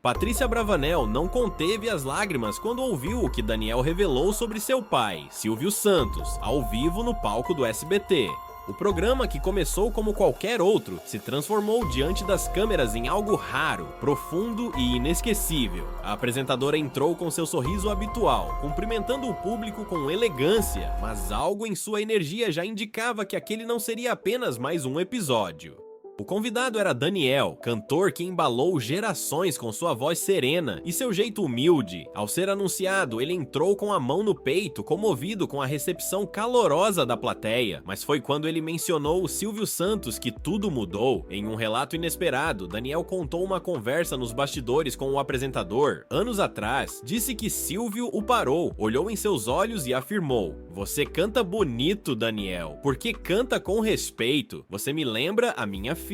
Patrícia Bravanel não conteve as lágrimas quando ouviu o que Daniel revelou sobre seu pai, Silvio Santos, ao vivo no palco do SBT. O programa, que começou como qualquer outro, se transformou diante das câmeras em algo raro, profundo e inesquecível. A apresentadora entrou com seu sorriso habitual, cumprimentando o público com elegância, mas algo em sua energia já indicava que aquele não seria apenas mais um episódio. O convidado era Daniel, cantor que embalou gerações com sua voz serena e seu jeito humilde. Ao ser anunciado, ele entrou com a mão no peito, comovido com a recepção calorosa da plateia. Mas foi quando ele mencionou o Silvio Santos que tudo mudou. Em um relato inesperado, Daniel contou uma conversa nos bastidores com o apresentador. Anos atrás, disse que Silvio o parou, olhou em seus olhos e afirmou: "Você canta bonito, Daniel, porque canta com respeito. Você me lembra a minha filha."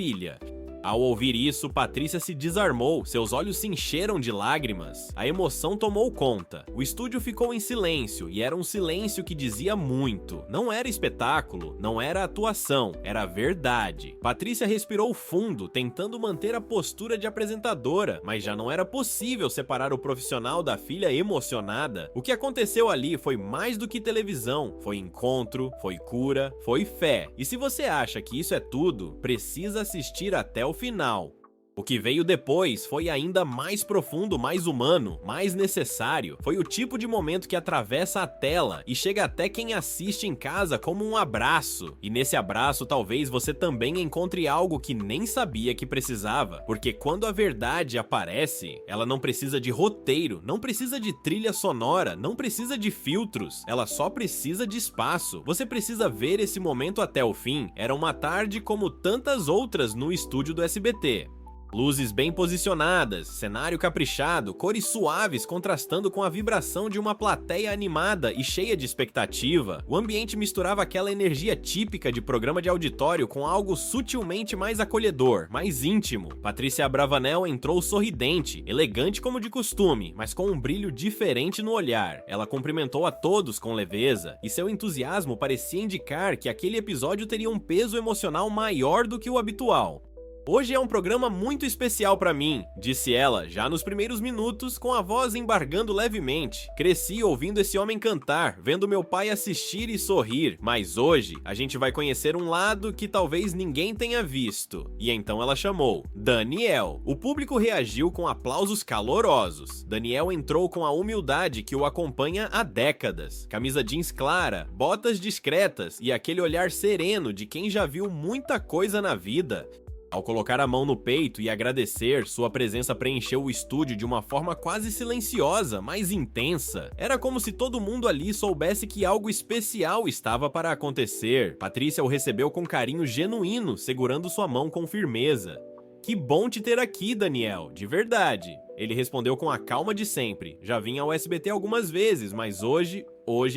Ao ouvir isso, Patrícia se desarmou, seus olhos se encheram de lágrimas. A emoção tomou conta. O estúdio ficou em silêncio, e era um silêncio que dizia muito. Não era espetáculo, não era atuação, era verdade. Patrícia respirou fundo, tentando manter a postura de apresentadora, mas já não era possível separar o profissional da filha emocionada. O que aconteceu ali foi mais do que televisão, foi encontro, foi cura, foi fé. E se você acha que isso é tudo, precisa assistir até o final. O que veio depois foi ainda mais profundo, mais humano, mais necessário. Foi o tipo de momento que atravessa a tela e chega até quem assiste em casa como um abraço. E nesse abraço talvez você também encontre algo que nem sabia que precisava. Porque quando a verdade aparece, ela não precisa de roteiro, não precisa de trilha sonora, não precisa de filtros. Ela só precisa de espaço. Você precisa ver esse momento até o fim. Era uma tarde como tantas outras no estúdio do SBT. Luzes bem posicionadas, cenário caprichado, cores suaves contrastando com a vibração de uma plateia animada e cheia de expectativa. O ambiente misturava aquela energia típica de programa de auditório com algo sutilmente mais acolhedor, mais íntimo. Patrícia Abravanel entrou sorridente, elegante como de costume, mas com um brilho diferente no olhar. Ela cumprimentou a todos com leveza, e seu entusiasmo parecia indicar que aquele episódio teria um peso emocional maior do que o habitual. "Hoje é um programa muito especial pra mim", disse ela, já nos primeiros minutos, com a voz embargando levemente. "Cresci ouvindo esse homem cantar, vendo meu pai assistir e sorrir, mas hoje a gente vai conhecer um lado que talvez ninguém tenha visto." E então ela chamou Daniel. O público reagiu com aplausos calorosos. Daniel entrou com a humildade que o acompanha há décadas. Camisa jeans clara, botas discretas e aquele olhar sereno de quem já viu muita coisa na vida. Ao colocar a mão no peito e agradecer, sua presença preencheu o estúdio de uma forma quase silenciosa, mas intensa. Era como se todo mundo ali soubesse que algo especial estava para acontecer. Patrícia o recebeu com carinho genuíno, segurando sua mão com firmeza. "Que bom te ter aqui, Daniel, de verdade." Ele respondeu com a calma de sempre. Já vinha ao SBT algumas vezes, mas hoje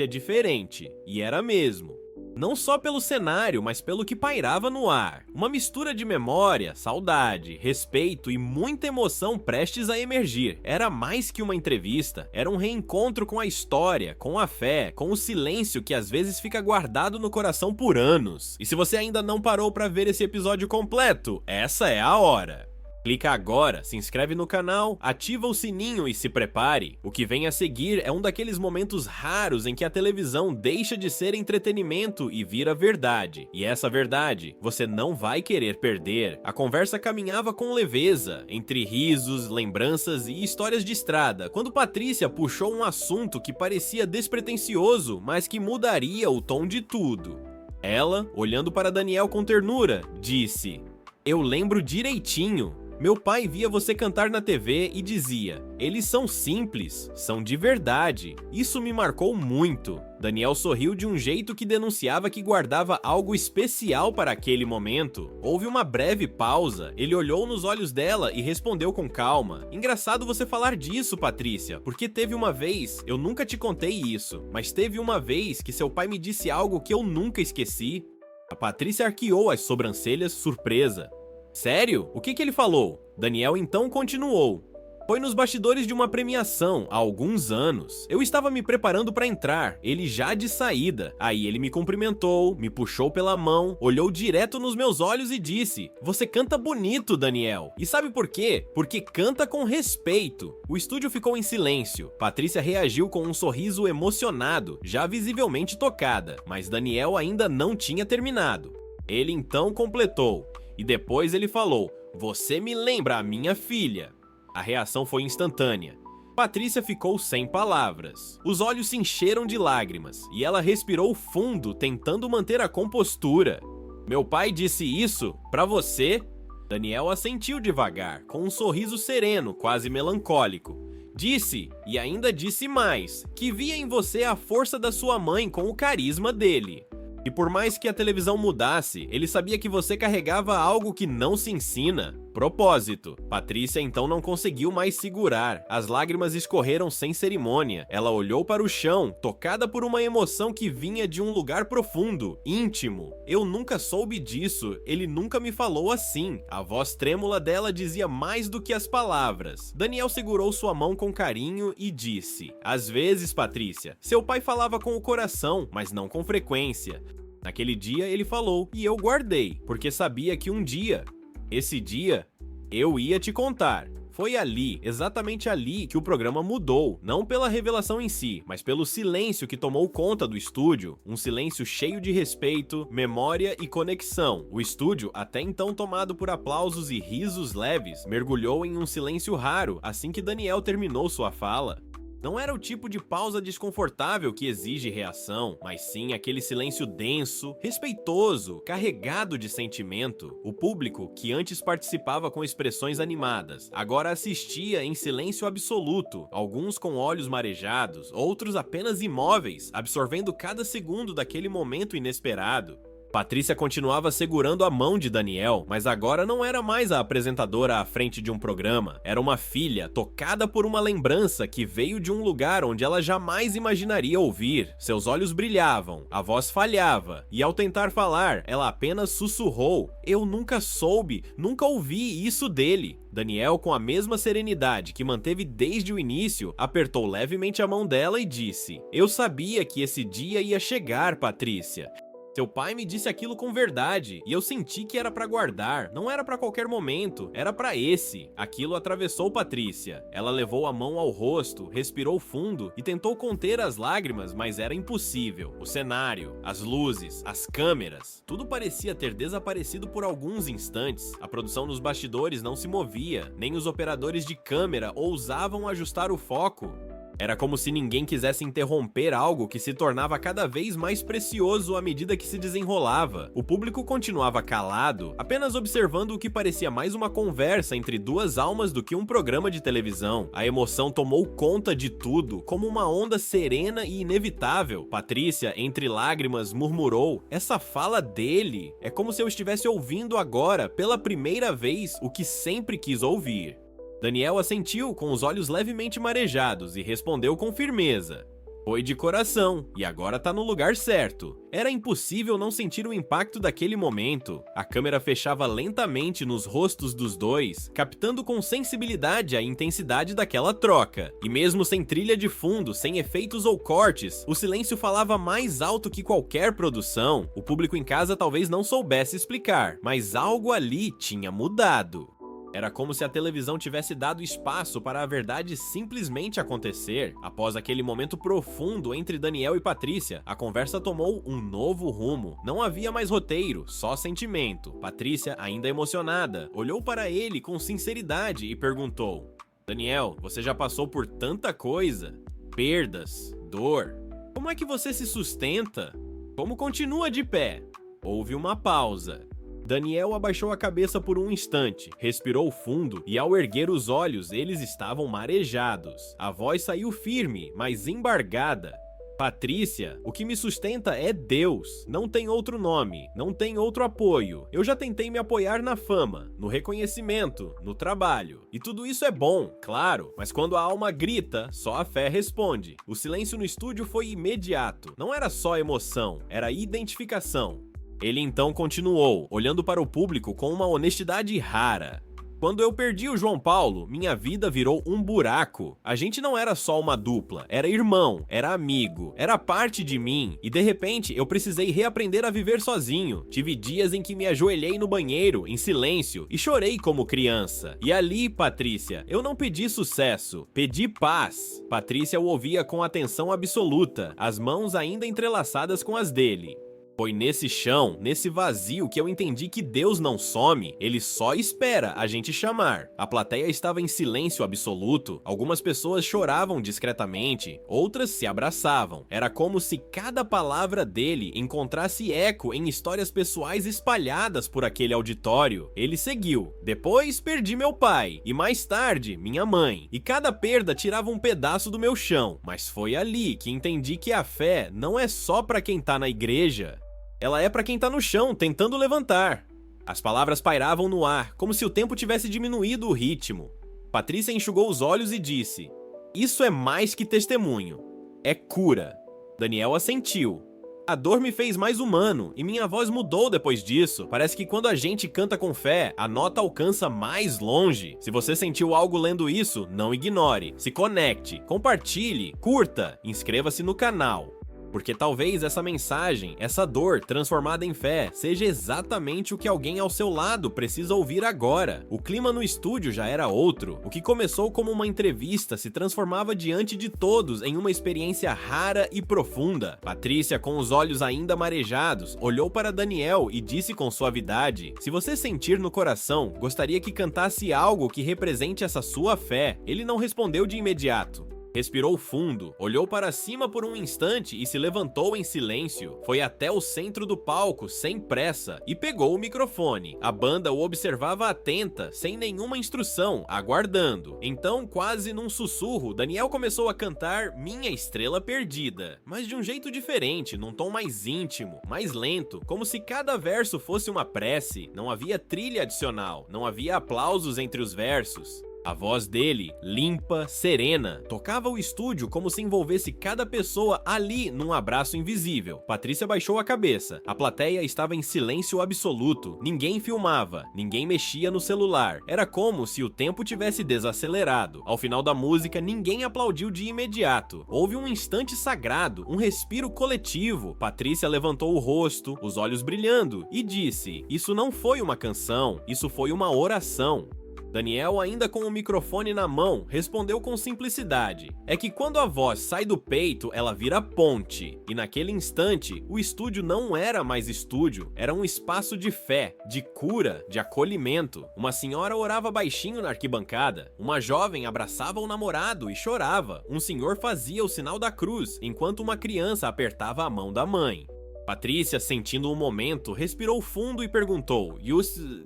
é diferente. E era mesmo. Não só pelo cenário, mas pelo que pairava no ar. Uma mistura de memória, saudade, respeito e muita emoção prestes a emergir. Era mais que uma entrevista, era um reencontro com a história, com a fé, com o silêncio que às vezes fica guardado no coração por anos. E se você ainda não parou para ver esse episódio completo, essa é a hora. Clica agora, se inscreve no canal, ativa o sininho e se prepare. O que vem a seguir é um daqueles momentos raros em que a televisão deixa de ser entretenimento e vira verdade. E essa verdade você não vai querer perder. A conversa caminhava com leveza, entre risos, lembranças e histórias de estrada, quando Patrícia puxou um assunto que parecia despretensioso, mas que mudaria o tom de tudo. Ela, olhando para Daniel com ternura, disse: "Eu lembro direitinho. Meu pai via você cantar na TV e dizia: eles são simples, são de verdade. Isso me marcou muito." Daniel sorriu de um jeito que denunciava que guardava algo especial para aquele momento. Houve uma breve pausa, ele olhou nos olhos dela e respondeu com calma: "Engraçado você falar disso, Patrícia, porque teve uma vez, eu nunca te contei isso, mas teve uma vez que seu pai me disse algo que eu nunca esqueci." A Patrícia arqueou as sobrancelhas, surpresa. "Sério? O que ele falou?" Daniel então continuou: Foi nos bastidores de uma premiação, há alguns anos. Eu estava me preparando para entrar, ele já de saída. Aí ele me cumprimentou, me puxou pela mão, olhou direto nos meus olhos e disse: "Você canta bonito, Daniel." E sabe por quê? Porque canta com respeito. O estúdio ficou em silêncio. Patrícia reagiu com um sorriso emocionado, já visivelmente tocada, mas Daniel ainda não tinha terminado. Ele então completou, e depois ele falou: "Você me lembra a minha filha." A reação foi instantânea. Patrícia ficou sem palavras. Os olhos se encheram de lágrimas e ela respirou fundo, tentando manter a compostura. "Meu pai disse isso pra você?" Daniel assentiu devagar, com um sorriso sereno, quase melancólico. "Disse, e ainda disse mais, que via em você a força da sua mãe com o carisma dele. E por mais que a televisão mudasse, ele sabia que você carregava algo que não se ensina. Propósito." Patrícia então não conseguiu mais segurar. As lágrimas escorreram sem cerimônia. Ela olhou para o chão, tocada por uma emoção que vinha de um lugar profundo, íntimo. "Eu nunca soube disso, ele nunca me falou assim." A voz trêmula dela dizia mais do que as palavras. Daniel segurou sua mão com carinho e disse: "Às vezes, Patrícia, seu pai falava com o coração, mas não com frequência." Naquele dia ele falou, e eu guardei, porque sabia que um dia, esse dia, eu ia te contar. Foi ali, exatamente ali, que o programa mudou, não pela revelação em si, mas pelo silêncio que tomou conta do estúdio, um silêncio cheio de respeito, memória e conexão. O estúdio, até então tomado por aplausos e risos leves, mergulhou em um silêncio raro assim que Daniel terminou sua fala. Não era o tipo de pausa desconfortável que exige reação, mas sim aquele silêncio denso, respeitoso, carregado de sentimento. O público, que antes participava com expressões animadas, agora assistia em silêncio absoluto, alguns com olhos marejados, outros apenas imóveis, absorvendo cada segundo daquele momento inesperado. Patrícia continuava segurando a mão de Daniel, mas agora não era mais a apresentadora à frente de um programa. Era uma filha, tocada por uma lembrança que veio de um lugar onde ela jamais imaginaria ouvir. Seus olhos brilhavam, a voz falhava, e ao tentar falar, ela apenas sussurrou: "Eu nunca soube, nunca ouvi isso dele." Daniel, com a mesma serenidade que manteve desde o início, apertou levemente a mão dela e disse: "Eu sabia que esse dia ia chegar, Patrícia. Seu pai me disse aquilo com verdade, e eu senti que era pra guardar, não era pra qualquer momento, era pra esse." Aquilo atravessou Patrícia. Ela levou a mão ao rosto, respirou fundo e tentou conter as lágrimas, mas era impossível. O cenário, as luzes, as câmeras, tudo parecia ter desaparecido por alguns instantes. A produção nos bastidores não se movia, nem os operadores de câmera ousavam ajustar o foco. Era como se ninguém quisesse interromper algo que se tornava cada vez mais precioso à medida que se desenrolava. O público continuava calado, apenas observando o que parecia mais uma conversa entre duas almas do que um programa de televisão. A emoção tomou conta de tudo, como uma onda serena e inevitável. Patrícia, entre lágrimas, murmurou: "Essa fala dele é como se eu estivesse ouvindo agora, pela primeira vez, o que sempre quis ouvir." Daniel assentiu com os olhos levemente marejados e respondeu com firmeza: "Foi de coração, e agora tá no lugar certo." Era impossível não sentir o impacto daquele momento. A câmera fechava lentamente nos rostos dos dois, captando com sensibilidade a intensidade daquela troca. E mesmo sem trilha de fundo, sem efeitos ou cortes, o silêncio falava mais alto que qualquer produção. O público em casa talvez não soubesse explicar, mas algo ali tinha mudado. Era como se a televisão tivesse dado espaço para a verdade simplesmente acontecer. Após aquele momento profundo entre Daniel e Patrícia, a conversa tomou um novo rumo. Não havia mais roteiro, só sentimento. Patrícia, ainda emocionada, olhou para ele com sinceridade e perguntou: "Daniel, você já passou por tanta coisa? Perdas, dor. Como é que você se sustenta? Como continua de pé?" Houve uma pausa. Daniel abaixou a cabeça por um instante, respirou fundo e ao erguer os olhos eles estavam marejados. A voz saiu firme, mas embargada. "Patrícia, o que me sustenta é Deus. Não tem outro nome, não tem outro apoio. Eu já tentei me apoiar na fama, no reconhecimento, no trabalho. E tudo isso é bom, claro, mas quando a alma grita, só a fé responde." O silêncio no estúdio foi imediato. Não era só emoção, era identificação. Ele então continuou, olhando para o público com uma honestidade rara: Quando eu perdi o João Paulo, minha vida virou um buraco. A gente não era só uma dupla, era irmão, era amigo, era parte de mim, e de repente eu precisei reaprender a viver sozinho. Tive dias em que me ajoelhei no banheiro, em silêncio, e chorei como criança. E ali, Patrícia, eu não pedi sucesso, pedi paz. Patrícia o ouvia com atenção absoluta, as mãos ainda entrelaçadas com as dele. Foi nesse chão, nesse vazio, que eu entendi que Deus não some, ele só espera a gente chamar. A plateia estava em silêncio absoluto, algumas pessoas choravam discretamente, outras se abraçavam. Era como se cada palavra dele encontrasse eco em histórias pessoais espalhadas por aquele auditório. Ele seguiu. Depois perdi meu pai, e mais tarde, minha mãe. E cada perda tirava um pedaço do meu chão. Mas foi ali que entendi que a fé não é só para quem tá na igreja. Ela é pra quem tá no chão, tentando levantar. As palavras pairavam no ar, como se o tempo tivesse diminuído o ritmo. Patrícia enxugou os olhos e disse: "Isso é mais que testemunho. É cura." Daniel assentiu. A dor me fez mais humano, e minha voz mudou depois disso. Parece que quando a gente canta com fé, a nota alcança mais longe. Se você sentiu algo lendo isso, não ignore. Se conecte, compartilhe, curta, inscreva-se no canal. Porque talvez essa mensagem, essa dor transformada em fé, seja exatamente o que alguém ao seu lado precisa ouvir agora. O clima no estúdio já era outro. O que começou como uma entrevista se transformava diante de todos em uma experiência rara e profunda. Patrícia, com os olhos ainda marejados, olhou para Daniel e disse com suavidade: "Se você sentir no coração, gostaria que cantasse algo que represente essa sua fé." Ele não respondeu de imediato. Respirou fundo, olhou para cima por um instante e se levantou em silêncio. Foi até o centro do palco, sem pressa, e pegou o microfone. A banda o observava atenta, sem nenhuma instrução, aguardando. Então, quase num sussurro, Daniel começou a cantar Minha Estrela Perdida, mas de um jeito diferente, num tom mais íntimo, mais lento, como se cada verso fosse uma prece. Não havia trilha adicional, não havia aplausos entre os versos. A voz dele, limpa, serena, tocava o estúdio como se envolvesse cada pessoa ali num abraço invisível. Patrícia baixou a cabeça. A plateia estava em silêncio absoluto. Ninguém filmava, ninguém mexia no celular. Era como se o tempo tivesse desacelerado. Ao final da música, ninguém aplaudiu de imediato. Houve um instante sagrado, um respiro coletivo. Patrícia levantou o rosto, os olhos brilhando, e disse: "Isso não foi uma canção, isso foi uma oração." Daniel, ainda com o microfone na mão, respondeu com simplicidade: "É que quando a voz sai do peito, ela vira ponte." E naquele instante, o estúdio não era mais estúdio, era um espaço de fé, de cura, de acolhimento. Uma senhora orava baixinho na arquibancada, uma jovem abraçava o namorado e chorava, um senhor fazia o sinal da cruz, enquanto uma criança apertava a mão da mãe. Patrícia, sentindo o momento, respirou fundo e perguntou: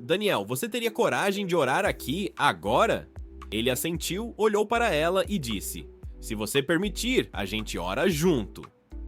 Daniel, você teria coragem de orar aqui, agora?" Ele assentiu, olhou para ela e disse: "Se você permitir, a gente ora junto."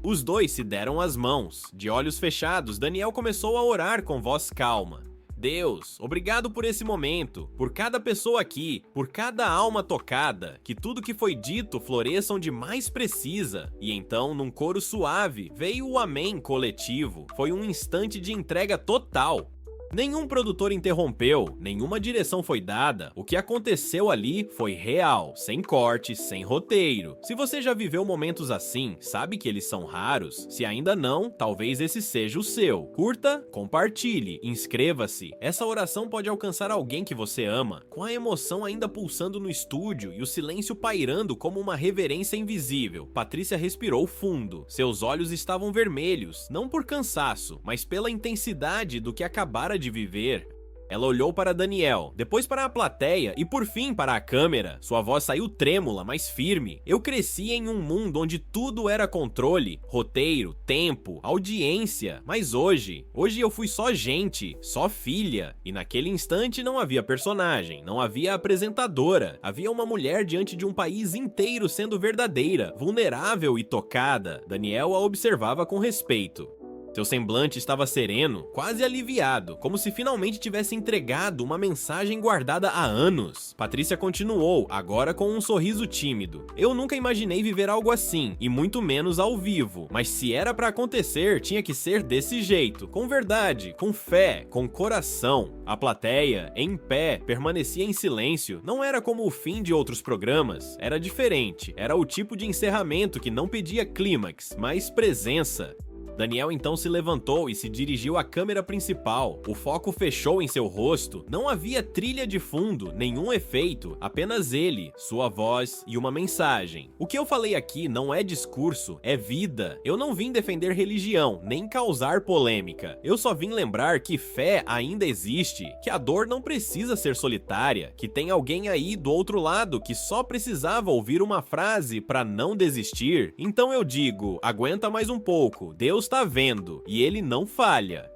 Os dois se deram as mãos. De olhos fechados, Daniel começou a orar com voz calma. "Deus, obrigado por esse momento, por cada pessoa aqui, por cada alma tocada, que tudo que foi dito floresça onde mais precisa." E então, num coro suave, veio o amém coletivo. Foi um instante de entrega total. Nenhum produtor interrompeu, nenhuma direção foi dada. O que aconteceu ali foi real, sem cortes, sem roteiro. Se você já viveu momentos assim, sabe que eles são raros? Se ainda não, talvez esse seja o seu. Curta, compartilhe, inscreva-se. Essa oração pode alcançar alguém que você ama. Com a emoção ainda pulsando no estúdio e o silêncio pairando como uma reverência invisível, Patrícia respirou fundo. Seus olhos estavam vermelhos, não por cansaço, mas pela intensidade do que acabara de viver. Ela olhou para Daniel, depois para a plateia e por fim para a câmera. Sua voz saiu trêmula, mas firme. "Eu cresci em um mundo onde tudo era controle, roteiro, tempo, audiência. Mas hoje eu fui só gente, só filha." E naquele instante não havia personagem, não havia apresentadora. Havia uma mulher diante de um país inteiro sendo verdadeira, vulnerável e tocada. Daniel a observava com respeito. Seu semblante estava sereno, quase aliviado, como se finalmente tivesse entregado uma mensagem guardada há anos. Patrícia continuou, agora com um sorriso tímido. Eu nunca imaginei viver algo assim, e muito menos ao vivo. Mas se era pra acontecer, tinha que ser desse jeito, com verdade, com fé, com coração. A plateia, em pé, permanecia em silêncio. Não era como o fim de outros programas, era diferente. Era o tipo de encerramento que não pedia clímax, mas presença. Daniel então se levantou e se dirigiu à câmera principal. O foco fechou em seu rosto. Não havia trilha de fundo, nenhum efeito, apenas ele, sua voz e uma mensagem. O que eu falei aqui não é discurso, é vida. Eu não vim defender religião, nem causar polêmica. Eu só vim lembrar que fé ainda existe, que a dor não precisa ser solitária, que tem alguém aí do outro lado que só precisava ouvir uma frase para não desistir. Então eu digo, aguenta mais um pouco, Deus tá vendo, e ele não falha.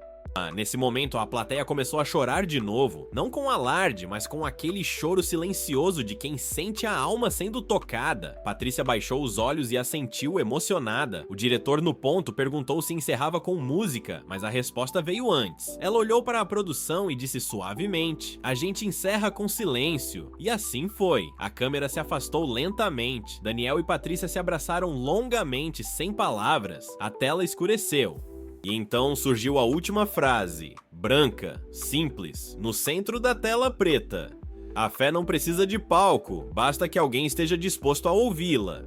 Nesse momento, a plateia começou a chorar de novo, não com alarde, mas com aquele choro silencioso de quem sente a alma sendo tocada. Patrícia baixou os olhos e assentiu emocionada. O diretor no ponto perguntou se encerrava com música, mas a resposta veio antes. Ela olhou para a produção e disse suavemente: "A gente encerra com silêncio." E assim foi. A câmera se afastou lentamente. Daniel e Patrícia se abraçaram longamente, sem palavras. A tela escureceu. E então surgiu a última frase, branca, simples, no centro da tela preta. A fé não precisa de palco, basta que alguém esteja disposto a ouvi-la.